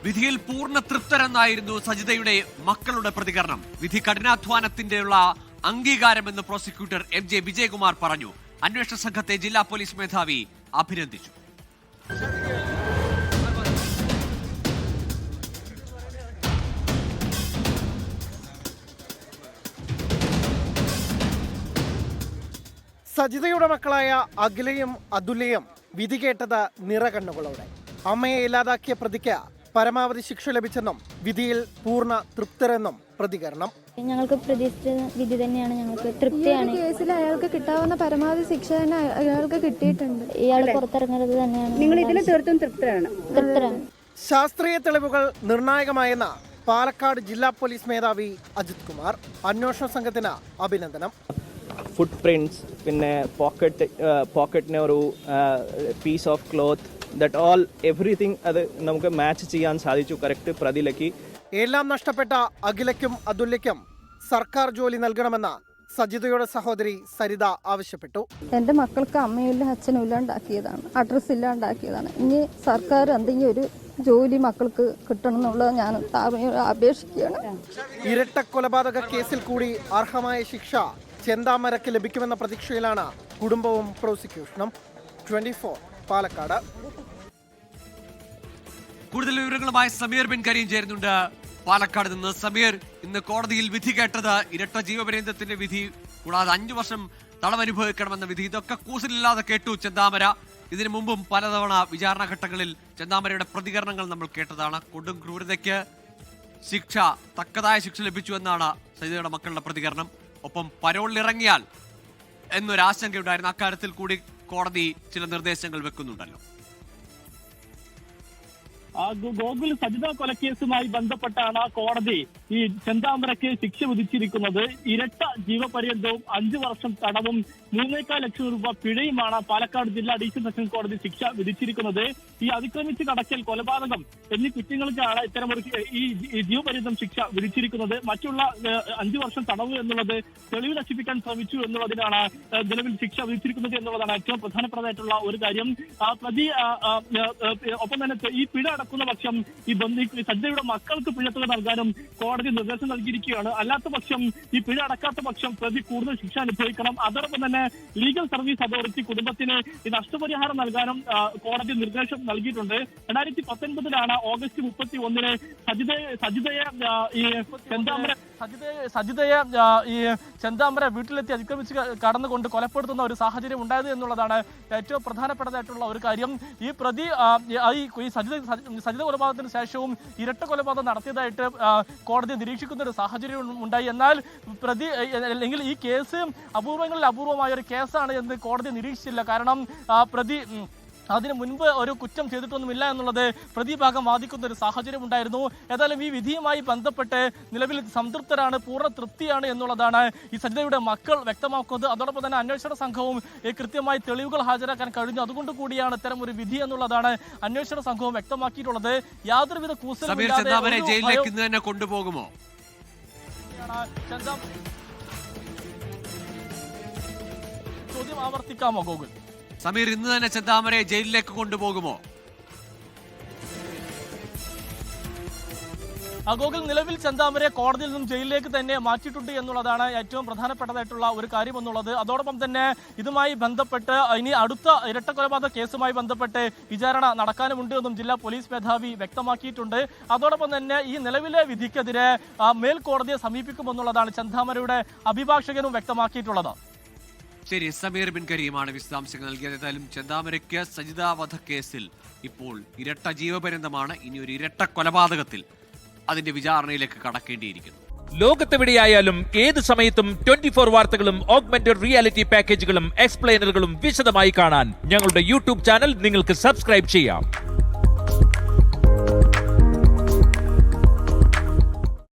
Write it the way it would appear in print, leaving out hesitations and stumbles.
വിധിയിൽ പൂർണ്ണ തൃപ്തരെന്നായിരുന്നു സജിതയുടെ മക്കളുടെ പ്രതികരണം. വിധി കഠിനാധ്വാനത്തിന്റെയുള്ള അംഗീകാരമെന്ന് പ്രോസിക്യൂട്ടർ MJ വിജയകുമാർ പറഞ്ഞു. അന്വേഷണ സംഘത്തെ ജില്ലാ പോലീസ് മേധാവി അഭിനന്ദിച്ചു. സജിതയുടെ മക്കളായ അഖിലയും അതുല്യയും വിധി കേട്ടത് നിറകണ്ണുകളോടെ. അമ്മയെ ഇല്ലാതാക്കിയ പ്രതിക്ക് പരമാവധി ശിക്ഷ ലഭിച്ചെന്നും വിധിയിൽ പൂർണ്ണ തൃപ്തരെന്നും പ്രതികരണം. ഞങ്ങൾക്ക് പ്രതീക്ഷിച്ച വിധി തന്നെയാണ്, ഞങ്ങൾക്ക് തൃപ്തിയാണ്. കേസിൽ അയാൾക്ക് കിട്ടാവുന്ന പരമാവധി ശിക്ഷ തന്നെ അയാൾക്ക് കിട്ടിയിട്ടുണ്ട്. ഇയാൾ പുറത്തിറങ്ങുന്നത് തന്നെയാണ്. നിങ്ങൾ ഇതിൽ തീർത്തും തൃപ്തരാണ്. ശാസ്ത്രീയ തെളിവുകൾ നിർണായകമായെന്ന പാലക്കാട് ജില്ലാ പോലീസ് മേധാവി അജിത് കുമാർ. അന്വേഷണ സംഘത്തിന് അഭിനന്ദനം. ഫുട് പ്രിന്റ്സ്, പിന്നെ പോക്കറ്റിന് ഒരു piece of cloth, that all everything അത് നമുക്ക് മാച്ച് ചെയ്യാൻ സാധിച്ചു കറക്റ്റ് പ്രതിയിലേക്ക്. എല്ലാം നഷ്ടപ്പെട്ട അഖിലയ്ക്കും അതുല്യയ്ക്കും സർക്കാർ ജോലി നൽകണമെന്ന് സജിതയുടെ സഹോദരി സരിത ആവശ്യപ്പെട്ടു. എൻ്റെ മക്കൾക്ക് അമ്മയില്ല അച്ഛനും ഇല്ലാണ്ടാക്കിയതാണ്, അഡ്രസ്സ് ഇല്ലാണ്ടാക്കിയതാണ്. ഇനി സർക്കാർ എന്തെങ്കിലും ഒരു ജോലി മക്കൾക്ക് കിട്ടണം എന്നുള്ളത് ഞാൻ അപേക്ഷിക്കുകയാണ്. ഇരട്ട കൊലപാതക കേസിൽ കൂടി അർഹമായ ശിക്ഷ ചെന്താമരയ്ക്ക് ലഭിക്കുമെന്ന പ്രതീക്ഷയിലാണ് കുടുംബവും പ്രോസിക്യൂഷനും. 24 പാലക്കാട്. കൂടുതൽ വിവരങ്ങളുമായി സമീർ ബിൻ കരീം ചേരുന്നുണ്ട് പാലക്കാട് നിന്ന്. സമീർ, ഇന്ന് കോടതിയിൽ വിധി കേട്ടത് ഇരട്ട ജീവപര്യന്തത്തിന്റെ വിധി, കൂടാതെ 5 വർഷം തടവനുഭവിക്കണമെന്ന വിധി. ഇതൊക്കെ കൂസലില്ലാതെ കേട്ടു ചെന്താമര. ഇതിനു മുമ്പും പലതവണ വിചാരണ ഘട്ടങ്ങളിൽ ചെന്താമരയുടെ പ്രതികരണങ്ങൾ നമ്മൾ കേട്ടതാണ്. കൊടും ക്രൂരതയ്ക്ക് ശിക്ഷ, തക്കതായ ശിക്ഷ ലഭിച്ചു എന്നാണ് സജിതയുടെ മക്കളുടെ പ്രതികരണം. ഒപ്പം പരോളിലിറങ്ങിയാൽ എന്നൊരാശങ്കയുണ്ടായിരുന്നു. അക്കാര്യത്തിൽ കൂടി കോടതി ചില നിർദ്ദേശങ്ങൾ വെക്കുന്നുണ്ടല്ലോ. ഗോകുൽ സജിത കൊലക്കേസുമായി ബന്ധപ്പെട്ടാണ് കോടതി ഈ ചെന്താമരയ്ക്ക് ശിക്ഷ വിധിച്ചിരിക്കുന്നത്. ഇരട്ട ജീവപര്യന്തവും 5 വർഷം തടവും 3.25 ലക്ഷം രൂപ പിഴയുമാണ് പാലക്കാട് ജില്ലാ അഡീഷണൽ സെഷൻസ് കോടതി ശിക്ഷ വിധിച്ചിരിക്കുന്നത്. ഈ അതിക്രമിച്ച് കടക്കൽ, കൊലപാതകം എന്നീ കുറ്റങ്ങൾക്കാണ് ഇത്തരമൊരു ഈ ജീവപര്യന്തം ശിക്ഷ വിധിച്ചിരിക്കുന്നത്. മറ്റുള്ള 5 വർഷം തടവ് എന്നുള്ളത് തെളിവ് നശിപ്പിക്കാൻ ശ്രമിച്ചു എന്നുള്ളതിനാണ് നിലവിൽ ശിക്ഷ വിധിച്ചിരിക്കുന്നത് എന്നുള്ളതാണ് ഏറ്റവും പ്രധാനപ്പെട്ടതായിട്ടുള്ള ഒരു കാര്യം. പ്രതി ഒപ്പം തന്നെ ഈ പിഴ അടക്കുന്ന പക്ഷം ഈ സജിതയുടെ മക്കൾക്ക് പിഴത്തുക നൽകാനും കോടതി നിർദ്ദേശം നൽകിയിരിക്കുകയാണ്. അല്ലാത്ത പക്ഷം, ഈ പിഴ അടക്കാത്ത പക്ഷം പ്രതി കൂടുതൽ ശിക്ഷ അനുഭവിക്കണം. അതോടൊപ്പം തന്നെ ലീഗൽ സർവീസ് അതോറിറ്റി കുടുംബത്തിന് ഈ നഷ്ടപരിഹാരം നൽകാനും കോടതി നിർദ്ദേശം നൽകിയിട്ടുണ്ട്. 2019 ഓഗസ്റ്റ് 31 സജിതയെ ഈ ചെന്താമര വീട്ടിലെത്തി അതിക്രമിച്ച് കടന്നുകൊണ്ട് കൊലപ്പെടുത്തുന്ന ഒരു സാഹചര്യം ഉണ്ടായത് എന്നുള്ളതാണ് ഏറ്റവും പ്രധാനപ്പെട്ടതായിട്ടുള്ള ഒരു കാര്യം. ഈ പ്രതി ഈ സജിത കൊലപാതകത്തിന് ശേഷവും ഇരട്ട കൊലപാതകം നടത്തിയതായിട്ട് കോടതി നിരീക്ഷിക്കുന്ന ഒരു സാഹചര്യം ഉണ്ടായി. എന്നാൽ പ്രതി അല്ലെങ്കിൽ ഈ കേസ് അപൂർവങ്ങളിൽ അപൂർവമായ ഒരു കേസാണ് എന്ന് കോടതി നിരീക്ഷിച്ചില്ല. കാരണം പ്രതി അതിനു മുൻപ് ഒരു കുറ്റം ചെയ്തിട്ടൊന്നുമില്ല എന്നുള്ളത് പ്രതിഭാഗം വാദിക്കുന്ന ഒരു സാഹചര്യം ഉണ്ടായിരുന്നു. ഏതായാലും ഈ വിധിയുമായി ബന്ധപ്പെട്ട് നിലവിൽ സംതൃപ്തരാണ്, പൂർണ്ണ തൃപ്തിയാണ് എന്നുള്ളതാണ് ഈ സജിതയുടെ മക്കൾ വ്യക്തമാക്കുന്നത്. അതോടൊപ്പം തന്നെ അന്വേഷണ സംഘവും കൃത്യമായി തെളിവുകൾ ഹാജരാക്കാൻ കഴിഞ്ഞു. അതുകൊണ്ട് കൂടിയാണ് ഇത്തരം ഒരു വിധി എന്നുള്ളതാണ് അന്വേഷണ സംഘവും വ്യക്തമാക്കിയിട്ടുള്ളത്. യാതൊരുവിധ ജയിലിലേക്ക് കൊണ്ടുപോകുമോ? ചോദ്യം ആവർത്തിക്കാമോ ഗോകുൽ? സമീർ, ഇന്ന് തന്നെ ചെന്താമരയെ ജയിലിലേക്ക് കൊണ്ടുപോകുമോ? ഗോകുൽ, നിലവിൽ ചെന്താമരയെ കോടതിയിൽ നിന്നും ജയിലിലേക്ക് തന്നെ മാറ്റിയിട്ടുണ്ട് എന്നുള്ളതാണ് ഏറ്റവും പ്രധാനപ്പെട്ടതായിട്ടുള്ള ഒരു കാര്യം എന്നുള്ളത്. അതോടൊപ്പം തന്നെ ഇതുമായി ബന്ധപ്പെട്ട് ഇനി അടുത്ത ഇരട്ട കൊലപാതക കേസുമായി ബന്ധപ്പെട്ട് വിചാരണ നടക്കാനുമുണ്ട് എന്നും ജില്ലാ പോലീസ് മേധാവി വ്യക്തമാക്കിയിട്ടുണ്ട്. അതോടൊപ്പം തന്നെ ഈ നിലവിലെ വിധിക്കെതിരെ മേൽക്കോടതിയെ സമീപിക്കുമെന്നുള്ളതാണ് ചെന്താമരയുടെ അഭിഭാഷകനും വ്യക്തമാക്കിയിട്ടുള്ളത്. ശരി, സമീർ ബിൻ കരീമാണ് വിശദാംശങ്ങൾ നൽകിയത്. ഏതായാലും ചെന്താമരയ്ക്ക് സജിത വധക്കേസിൽ ഇപ്പോൾ ഇരട്ട ജീവപര്യന്തമാണ്. ഇനി ഒരു ഇരട്ട കൊലപാതകത്തിൽ അതിന്റെ വിചാരണയിലേക്ക് കടക്കേണ്ടിയിരിക്കുന്നു. ലോകത്തെവിടെയായാലും ഏത് സമയത്തും 24 വാർത്തകളും ഓഗ്മെന്റഡ് റിയാലിറ്റി പാക്കേജുകളും എക്സ്പ്ലെയിനറുകളും വിശദമായി കാണാൻ ഞങ്ങളുടെ യൂട്യൂബ് ചാനൽ നിങ്ങൾക്ക് സബ്സ്ക്രൈബ് ചെയ്യാം.